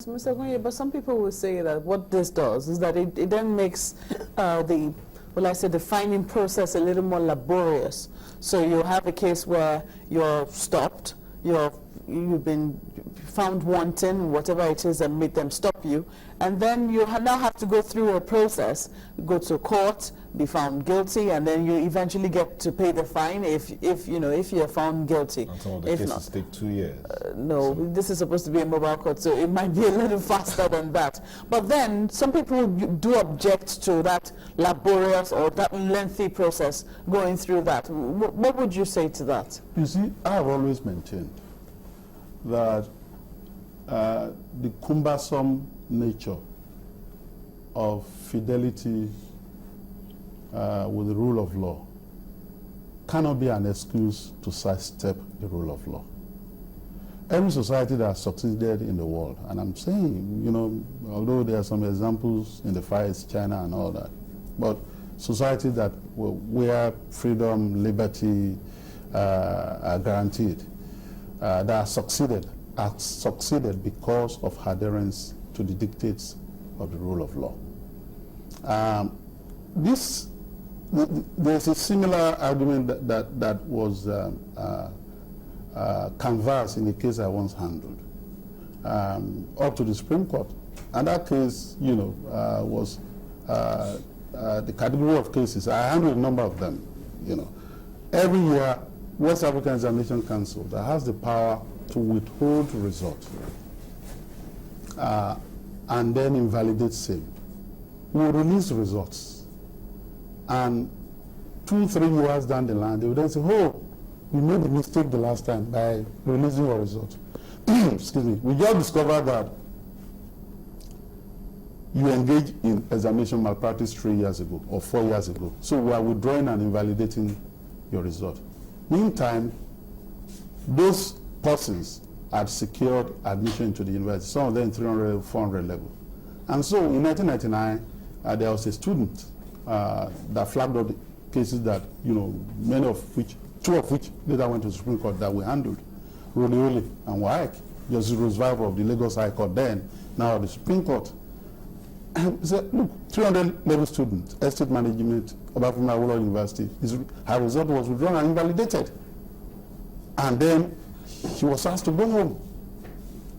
So, Mr. Gunye, but some people will say that what this does is that it then makes the finding process a little more laborious. So you have a case where you're stopped, you've been found wanting, whatever it is that made them stop you, and then you now have to go through a process, go to court, be found guilty, and then you eventually get to pay the fine if you're found guilty. And some of the cases take 2 years. No, this is supposed to be a mobile court, so it might be a little faster than that. But then some people do object to that laborious or that lengthy process going through that. What would you say to that? You see, I have always maintained that the cumbersome nature of fidelity with the rule of law cannot be an excuse to sidestep the rule of law. Every society that has succeeded in the world, and I'm saying, although there are some examples in the Far East, China and all that, but societies that where freedom, liberty are guaranteed, that have succeeded because of adherence to the dictates of the rule of law. There's a similar argument that was canvassed in the case I once handled up to the Supreme Court. And that case, was the category of cases. I handled a number of them. Every year, West African Examination Council that has the power to withhold results and then invalidate same will release results. And 2-3 years down the line, they will then say, oh, we made a mistake the last time by releasing our result. Excuse me. We just discovered that you engaged in examination malpractice 3 years ago or 4 years ago. So we are withdrawing and invalidating your result. Meantime, those persons had secured admission to the university, some of them 300, 400 level. And so in 1999, there was a student that flagged up the cases that, two of which later went to the Supreme Court that we handled, Rolioli and Waik, Justice Roosevelt of the Lagos High Court then, now the Supreme Court. And he said, look, 300 level student, estate management, Obafemi Awolowo University, her result was withdrawn and invalidated. And then he was asked to go home.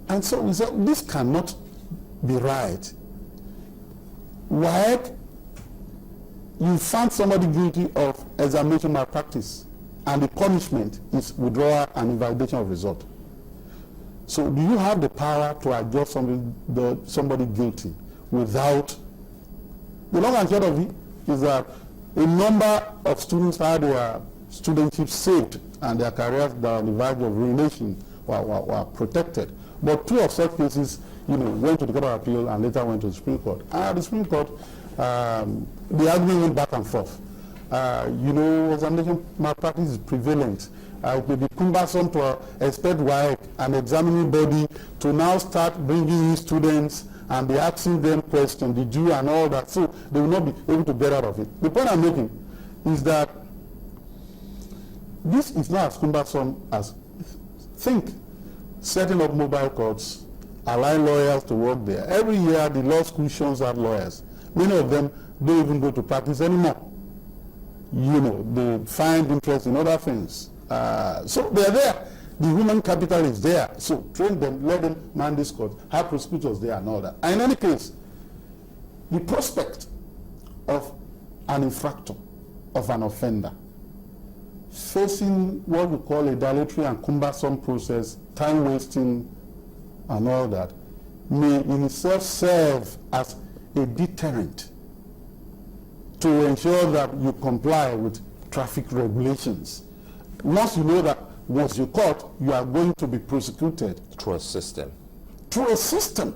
And so we said, this cannot be right. Why you found somebody guilty of examination malpractice and the punishment is withdrawal and invalidation of result? So do you have the power to adjust somebody guilty without? The long and short of it is that a number of students had their studentship saved and their careers that are on the verge of ruination were protected. But two of such cases, went to the Court of Appeal and later went to the Supreme Court. And at the Supreme Court, the argument went back and forth. Examination malpractice is prevalent. It may be cumbersome to expect an examining body to now start bringing in students and be asking them questions, the due and all that, so they will not be able to get out of it. The point I'm making is that this is not as cumbersome as think. Setting up mobile courts, allowing lawyers to work there. Every year the law school shows out lawyers. Many of them don't even go to practice anymore. They find interest in other things. So they're there. The human capital is there. So train them, let them man this court, have prosecutors there and all that. And in any case, the prospect of an infractor, of an offender, facing what we call a dilatory and cumbersome process, time wasting and all that, may in itself serve as a deterrent to ensure that you comply with traffic regulations. Once you know that once you're caught, you are going to be prosecuted. Through a system. Through a system.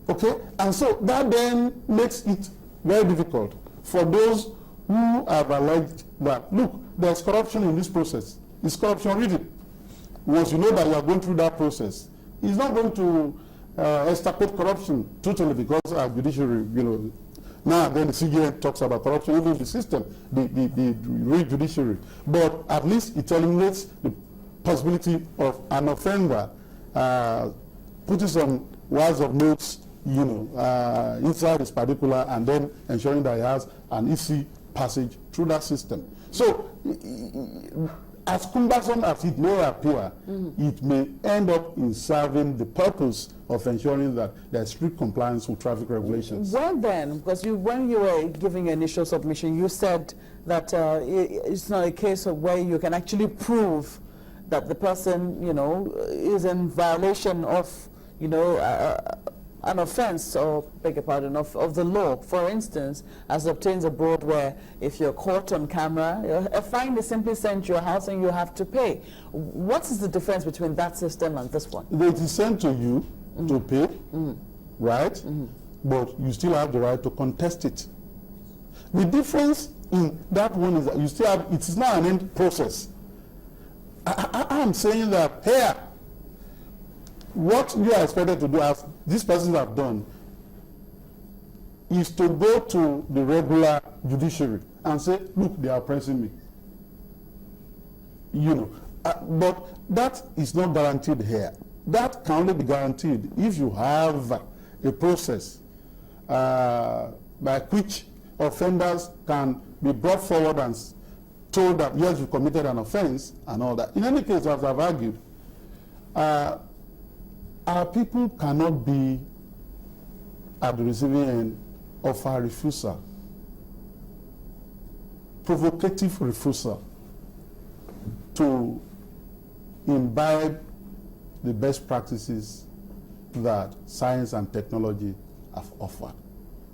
Okay? And so that then makes it very difficult for those who have alleged that, look, there's corruption in this process. It's corruption written. Once you know that you are going through that process, it's not going to extirpate corruption totally because our judiciary, now then the CJN talks about corruption even in the system, the real judiciary. But at least it eliminates the possibility of an offender putting some words of notes, you know, inside his particular, and then ensuring that he has an easy passage through that system. So, as cumbersome as it may appear, it may end up in serving the purpose of ensuring that there's strict compliance with traffic regulations. Well then, because when you were giving your initial submission, you said that it's not a case of where you can actually prove that the person, you know, is in violation of, you know, an offense, or beg your pardon, of the law. For instance, as obtains abroad, where if you're caught on camera, a fine is simply sent to your house and you have to pay. What is the difference between that system and this one? It is sent to you to pay, right? But you still have the right to contest it. The difference in that one is that you still have, it is not an end process. I'm saying that here, what you are expected to do, as these persons have done, is to go to the regular judiciary and say, look, they are oppressing me. You know, but that is not guaranteed here. That can only be guaranteed if you have a process by which offenders can be brought forward and told that, yes, you committed an offense and all that. In any case, as I've argued, our people cannot be at the receiving end of a refusal, provocative refusal to imbibe the best practices that science and technology have offered.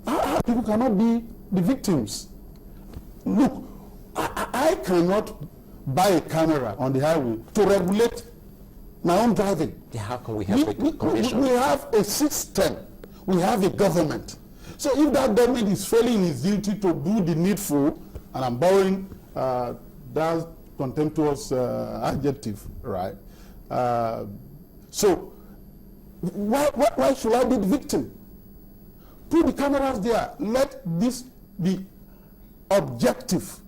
Our people cannot be the victims. Look, I cannot buy a camera on the highway to regulate my own driving. Yeah, how can we have a commission? We have a system. We have a government. So if that government is failing in its duty to do the needful, and I'm borrowing that contemptuous adjective, right? So why should I be the victim? Put the cameras there. Let this be objective.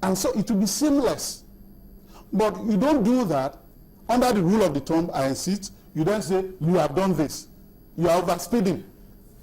And so it will be seamless. But you don't do that under the rule of the thumb, I insist. You don't say, you have done this. You are overspeeding.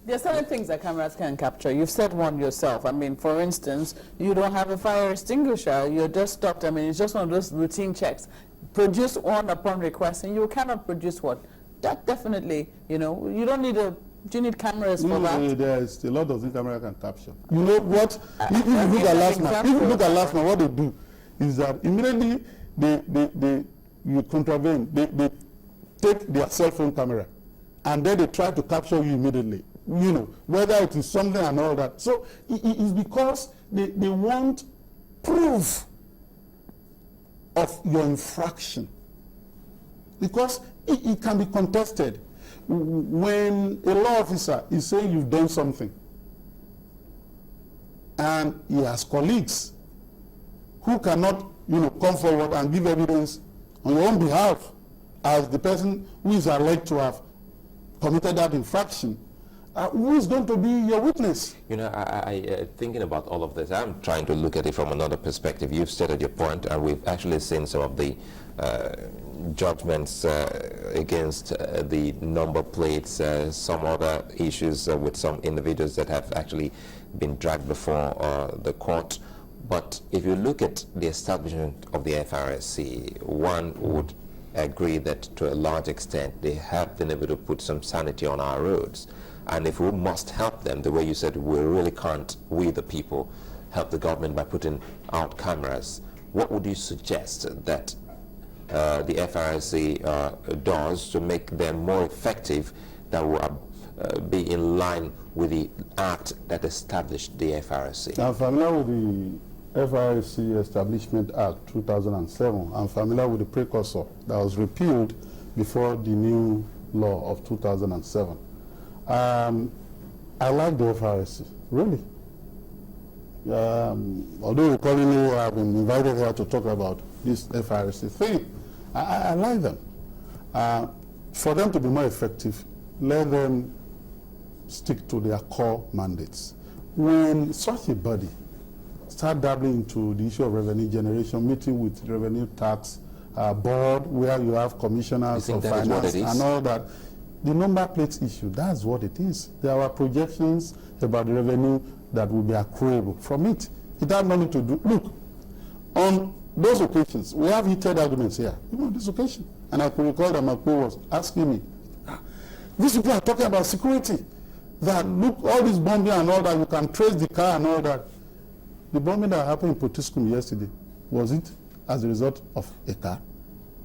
There are certain things that cameras can capture. You've said one yourself. I mean, for instance, you don't have a fire extinguisher. You're just stopped. I mean, it's just one of those routine checks. Produce one upon request, and you cannot produce one. That definitely, you know, you don't need a... Do you need cameras for that? There's a lot of things camera can capture. You know what? If you look at last night, what they do is that immediately you contravene. They take their cell phone camera, and then they try to capture you immediately. You know, whether it is something and all that. So it's because they want proof of your infraction, because it can be contested. When a law officer is saying you've done something, and he has colleagues who cannot, you know, come forward and give evidence on your own behalf as the person who is alleged to have committed that infraction, who is going to be your witness? You know, I thinking about all of this, I'm trying to look at it from another perspective. You've stated your point, and we've actually seen some of the judgments against the number plates, some other issues with some individuals that have actually been dragged before the court. But if you look at the establishment of the FRSC, one would agree that to a large extent they have been able to put some sanity on our roads. And if we must help them, the way you said, we really can't, we the people, help the government by putting out cameras. What would you suggest that the FRSC does to make them more effective, that will be in line with the act that established the FRSC? I'm familiar with the FRSC Establishment Act 2007. I'm familiar with the precursor that was repealed before the new law of 2007. I like the FRSC, really. Although recallingly I've been invited here to talk about this FRSC thing, I like them. For them to be more effective, let them stick to their core mandates. When such a body start dabbling into the issue of revenue generation, meeting with revenue tax board, where you have commissioners of finance and all that, The number plates issue, that's what it is. There are projections about the revenue that will be accruable from it. It has nothing to do. Look, on those occasions, we have heated arguments here. Even on this occasion. And I could recall that Makpo was asking me, these people are talking about security. That look, all this bombing and all that, you can trace the car and all that. The bombing that happened in Potiskum yesterday, was it as a result of a car?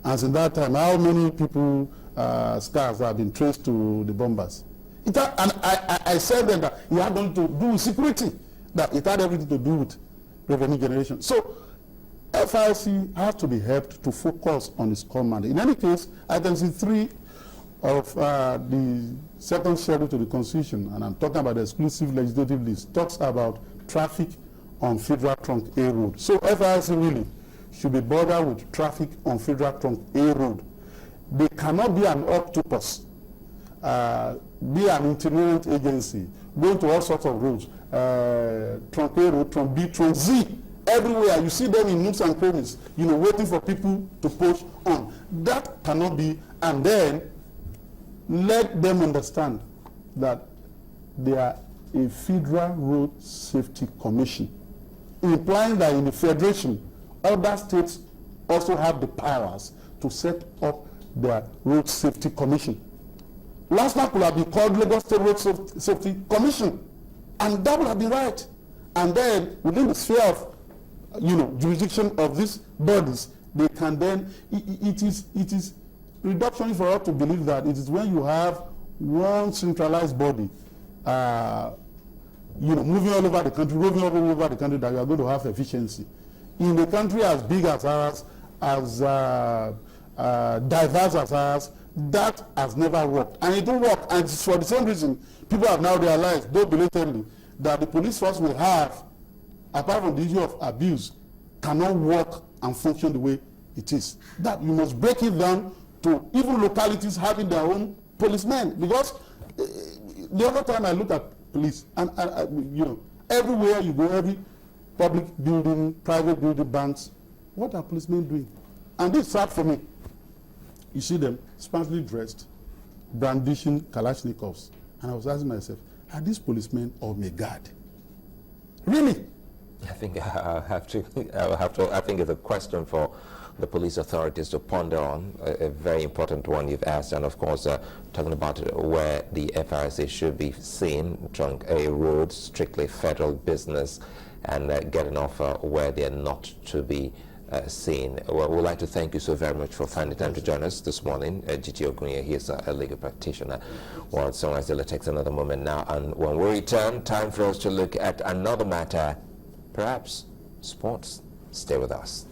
And in that time, how many people, scars have been traced to the bombers? And I said then that it had nothing to do with security, that it had everything to do with revenue generation. So FRSC has to be helped to focus on its core mandate. In any case, Item 3 of the second schedule to the Constitution, and I'm talking about the exclusive legislative list, talks about traffic on Federal Trunk A Road. So FRSC really should be bothered with traffic on Federal Trunk A Road. They cannot be an octopus, be an itinerant agency, going to all sorts of roads, Trunk A Road, Trunk B, Trunk Z, everywhere. You see them in nooks and crannies, you know, waiting for people to push on. That cannot be, and then let them understand that they are a Federal Road Safety Commission, implying that in the Federation, other states also have the powers to set up their Road Safety Commission. Last night would have been called Lagos State Road Safety Commission, and that would have been right. And then within the sphere of, you know, jurisdiction of these bodies, they can then, it is reductionary for us to believe that it is when you have one centralized body, you know, moving all over the country, roving all over the country, that you are going to have efficiency. In a country as big as ours, as diverse as ours, that has never worked. And it won't work. And it's for the same reason people have now realized, though belatedly, that the police force we have, apart from the issue of abuse, cannot work and function the way it is. That you must break it down to even localities having their own policemen. Because the other time I look at police, and you know, everywhere you go, every public building, private building, banks, what are policemen doing? And this is sad for me. You see them sparsely dressed, brandishing Kalashnikovs. And I was asking myself, are these policemen or Megad? Really? I think I think it's a question for the police authorities to ponder on, a very important one you've asked, and of course talking about where the FRSC should be seen, Trunk A Road, strictly federal business, and getting off where they're not to be seen. Well, we'd like to thank you so very much for finding time to join us this morning. GT Ogunya, he is a legal practitioner. Well, so as it takes another moment now, and when we return, time for us to look at another matter, perhaps sports. Stay with us.